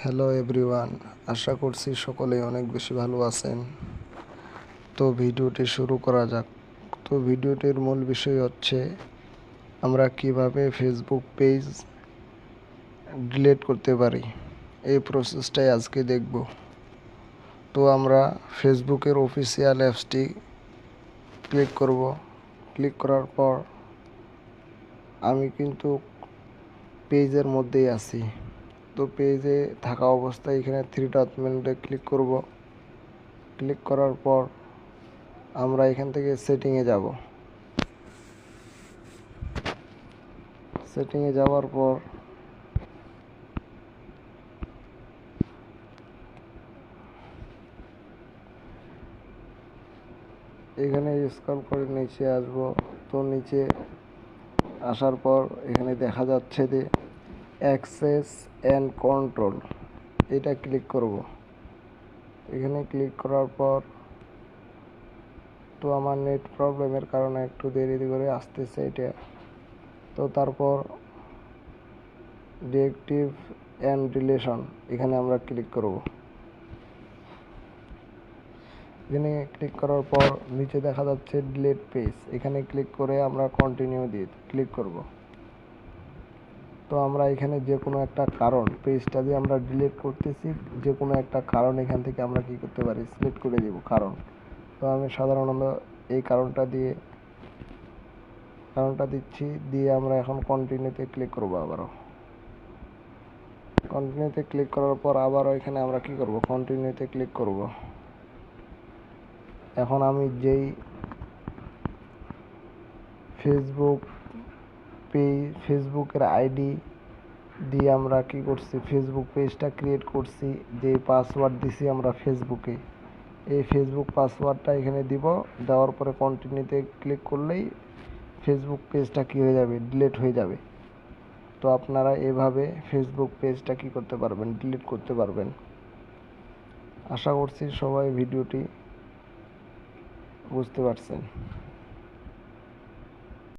Hello everyone, আশা করছি সকলেই অনেক বেশি ভালো আছেন। তো ভিডিওটি শুরু করা যাক। তো ভিডিওটির মূল বিষয় হচ্ছে আমরা কিভাবে ফেসবুক পেজ ডিলিট করতে পারি, এই প্রসেসটাই আজকে দেখব। তো আমরা ফেসবুকের অফিসিয়াল অ্যাপসটি ক্লিক করব। ক্লিক করার পর আমি কিন্তু পেজের মধ্যেই আছি। তো পেজে থাকা অবস্থায় এখানে থ্রি ডট মেনুতে ক্লিক করব। ক্লিক করার পর আমরা এখান থেকে সেটিংয়ে যাব। সেটিংয়ে যাওয়ার পর এখানে স্ক্রল করে নিচে আসব। তো নিচে আসার পর এখানে দেখা যাচ্ছে যে অ্যাক্সেস অ্যান্ড কন্ট্রোল, এটা ক্লিক করব। এখানে ক্লিক করার পর তো আমার নেট প্রবলেমের কারণে একটু দেরি করে আসতেছে এটা। তো তারপর ডিএক্টিভ অ্যান্ড ডিলিশন, এখানে আমরা ক্লিক করব। এখানে ক্লিক করার পর নিচে দেখা যাচ্ছে ডিলিট পেজ, এখানে ক্লিক করে আমরা কন্টিনিউ দিয়ে ক্লিক করব। তো আমরা এখানে যে কোনো একটা কারণ, পেজটা দিয়ে আমরা ডিলিট করতেছি, যে কোনো একটা কারণ এখান থেকে আমরা কি করতে পারি, সিলেক্ট করে দেব কারণ। তো আমি সাধারণত এই কারণটা দিচ্ছি, দিয়ে আমরা এখন কন্টিনিউতে ক্লিক করব। আবারও কন্টিনিউতে ক্লিক করার পর আবারও এখানে আমরা কি করব, কন্টিনিউতে ক্লিক করব। এখন আমি যেই ফেসবুকের আইডি দিয়ে আমরা কি করছি, ফেসবুক পেজটা ক্রিয়েট করছি, যে পাসওয়ার্ড দিছি আমরা ফেসবুকে, এই ফেসবুক পাসওয়ার্ডটা এখানে দিব। দেওয়ার পরে কন্টিনিউতে ক্লিক করলেই ফেসবুক পেজটা কি হয়ে যাবে, ডিলিট হয়ে যাবে। তো আপনারা এভাবে ফেসবুক পেজটা কি করতে পারবেন, ডিলিট করতে পারবেন। আশা করছি সবাই ভিডিওটি বুঝতে পারছেন।